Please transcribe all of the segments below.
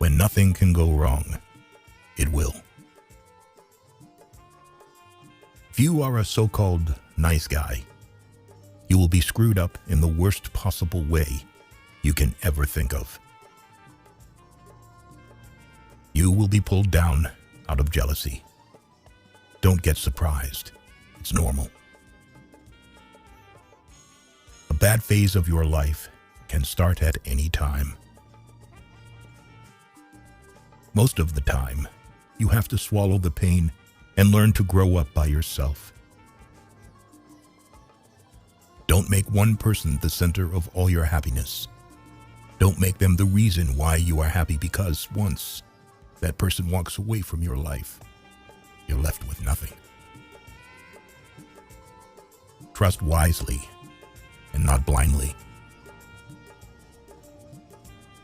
When nothing can go wrong, it will. If you are a so-called nice guy, you will be screwed up in the worst possible way you can ever think of. You will be pulled down out of jealousy. Don't get surprised. It's normal. A bad phase of your life can start at any time. Most of the time, you have to swallow the pain and learn to grow up by yourself. Don't make one person the center of all your happiness. Don't make them the reason why you are happy, because once that person walks away from your life, you're left with nothing. Trust wisely and not blindly.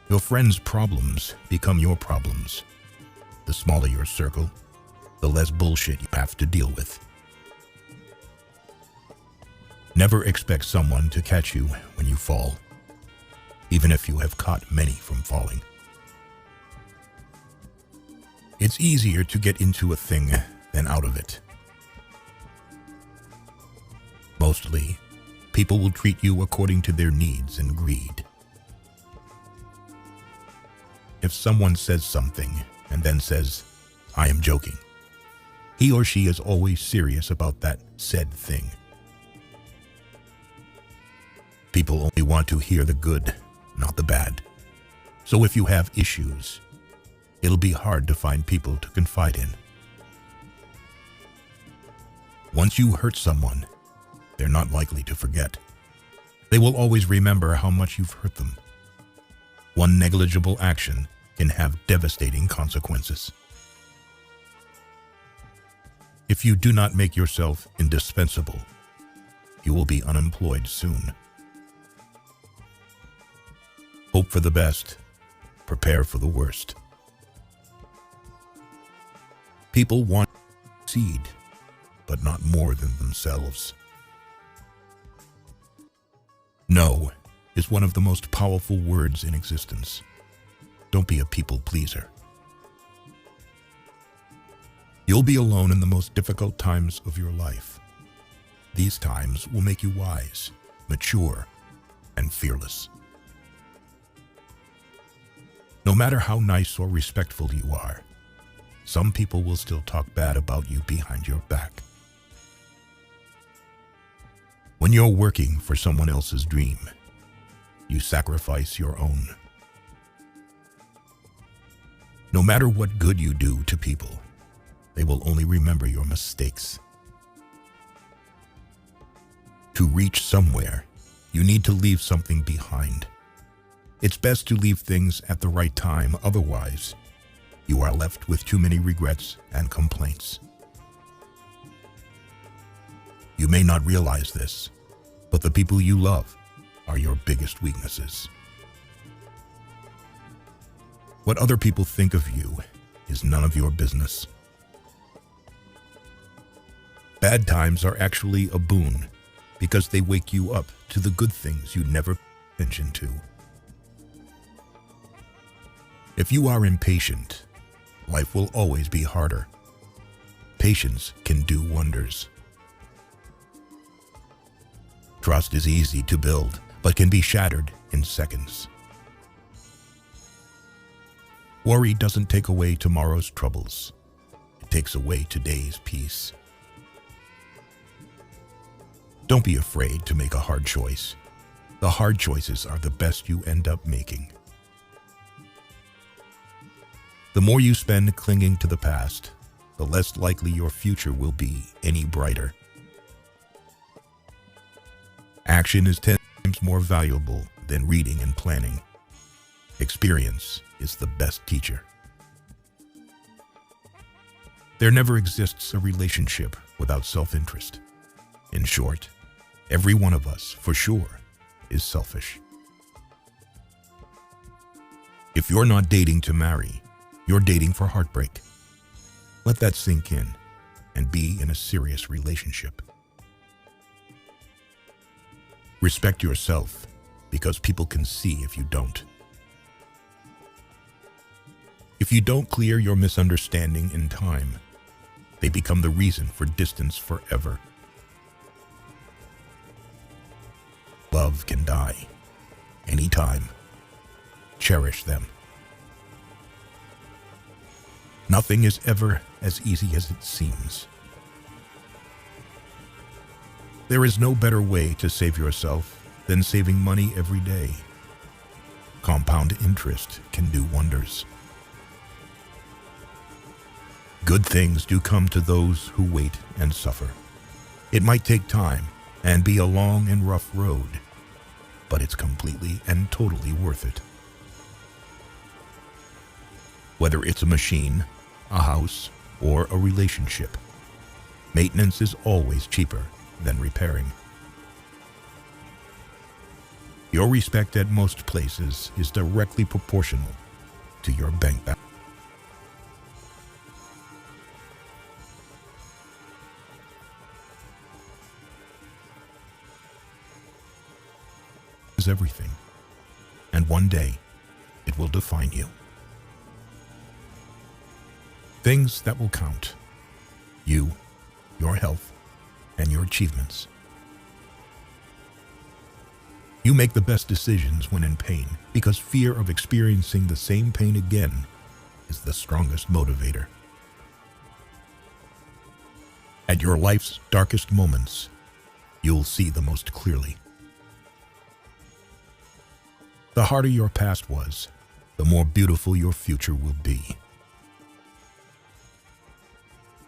Your friends' problems become your problems. The smaller your circle, the less bullshit you have to deal with. Never expect someone to catch you when you fall, even if you have caught many from falling. It's easier to get into a thing than out of it. Mostly, people will treat you according to their needs and greed. If someone says something and then says, "I am joking," he or she is always serious about that said thing. People only want to hear the good, not the bad. So if you have issues, it'll be hard to find people to confide in. Once you hurt someone, they're not likely to forget. They will always remember how much you've hurt them. One negligible action can have devastating consequences. If you do not make yourself indispensable, you will be unemployed soon. Hope for the best, prepare for the worst. People want to succeed, but not more than themselves. No is one of the most powerful words in existence. Don't be a people pleaser. You'll be alone in the most difficult times of your life. These times will make you wise, mature, and fearless. No matter how nice or respectful you are, some people will still talk bad about you behind your back. When you're working for someone else's dream, you sacrifice your own. No matter what good you do to people, they will only remember your mistakes. To reach somewhere, you need to leave something behind. It's best to leave things at the right time, otherwise, you are left with too many regrets and complaints. You may not realize this, but the people you love are your biggest weaknesses. What other people think of you is none of your business. Bad times are actually a boon because they wake you up to the good things you never paid attention to. If you are impatient, life will always be harder. Patience can do wonders. Trust is easy to build, but can be shattered in seconds. Worry doesn't take away tomorrow's troubles. It takes away today's peace. Don't be afraid to make a hard choice. The hard choices are the best you end up making. The more you spend clinging to the past, the less likely your future will be any brighter. Action is 10 times more valuable than reading and planning. Experience is the best teacher. There never exists a relationship without self-interest. In short, every one of us, for sure, is selfish. If you're not dating to marry, you're dating for heartbreak. Let that sink in and be in a serious relationship. Respect yourself, because people can see if you don't. If you don't clear your misunderstanding in time, they become the reason for distance forever. Love can die anytime. Cherish them. Nothing is ever as easy as it seems. There is no better way to save yourself than saving money every day. Compound interest can do wonders. Good things do come to those who wait and suffer. It might take time and be a long and rough road, but it's completely and totally worth it. Whether it's a machine, a house, or a relationship, maintenance is always cheaper than repairing. Your respect at most places is directly proportional to your bank balance. Is everything, and one day it will define you. Things that will count: you, your health, and your achievements. You make the best decisions when in pain, because fear of experiencing the same pain again is the strongest motivator. At your life's darkest moments, you'll see the most clearly. The harder your past was, the more beautiful your future will be.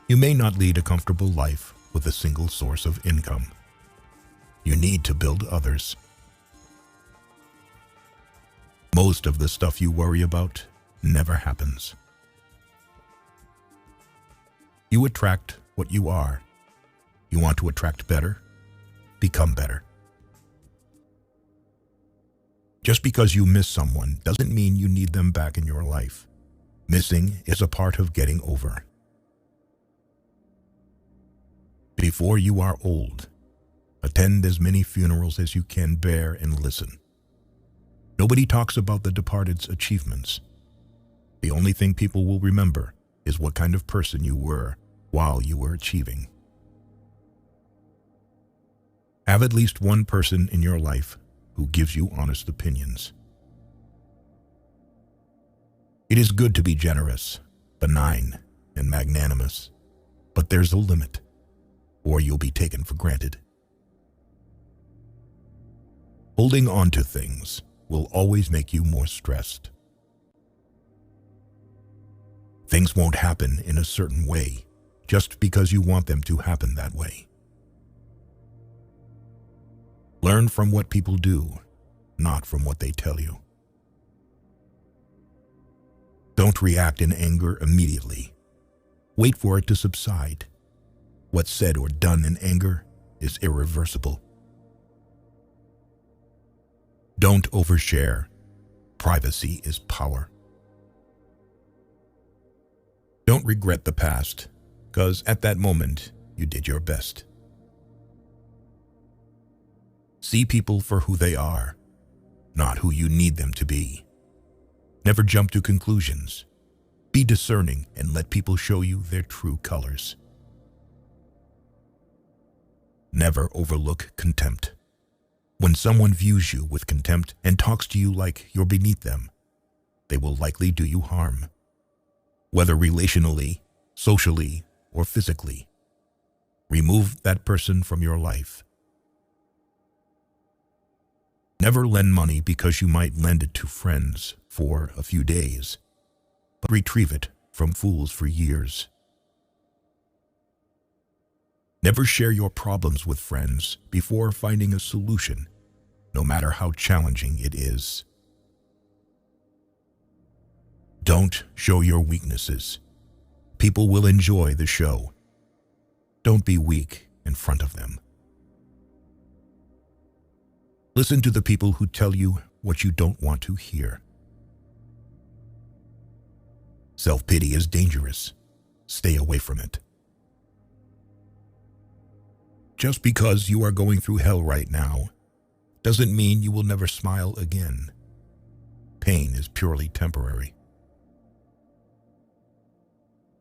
You may not lead a comfortable life with a single source of income. You need to build others. Most of the stuff you worry about never happens. You attract what you are. You want to attract better? Become better. Just because you miss someone doesn't mean you need them back in your life. Missing is a part of getting over. Before you are old, attend as many funerals as you can bear and listen. Nobody talks about the departed's achievements. The only thing people will remember is what kind of person you were while you were achieving. Have at least one person in your life who gives you honest opinions. It is good to be generous, benign, and magnanimous, but there's a limit, or you'll be taken for granted. Holding on to things will always make you more stressed. Things won't happen in a certain way just because you want them to happen that way. Learn from what people do, not from what they tell you. Don't react in anger immediately. Wait for it to subside. What's said or done in anger is irreversible. Don't overshare. Privacy is power. Don't regret the past, because at that moment, you did your best. See people for who they are, not who you need them to be. Never jump to conclusions. Be discerning and let people show you their true colors. Never overlook contempt. When someone views you with contempt and talks to you like you're beneath them, they will likely do you harm. Whether relationally, socially, or physically, remove that person from your life. Never lend money because you might lend it to friends for a few days, but retrieve it from fools for years. Never share your problems with friends before finding a solution, no matter how challenging it is. Don't show your weaknesses. People will enjoy the show. Don't be weak in front of them. Listen to the people who tell you what you don't want to hear. Self-pity is dangerous. Stay away from it. Just because you are going through hell right now doesn't mean you will never smile again. Pain is purely temporary.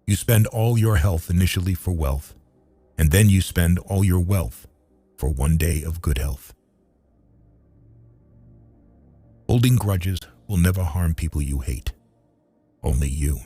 You spend all your health initially for wealth, and then you spend all your wealth for one day of good health. Holding grudges will never harm people you hate, only you.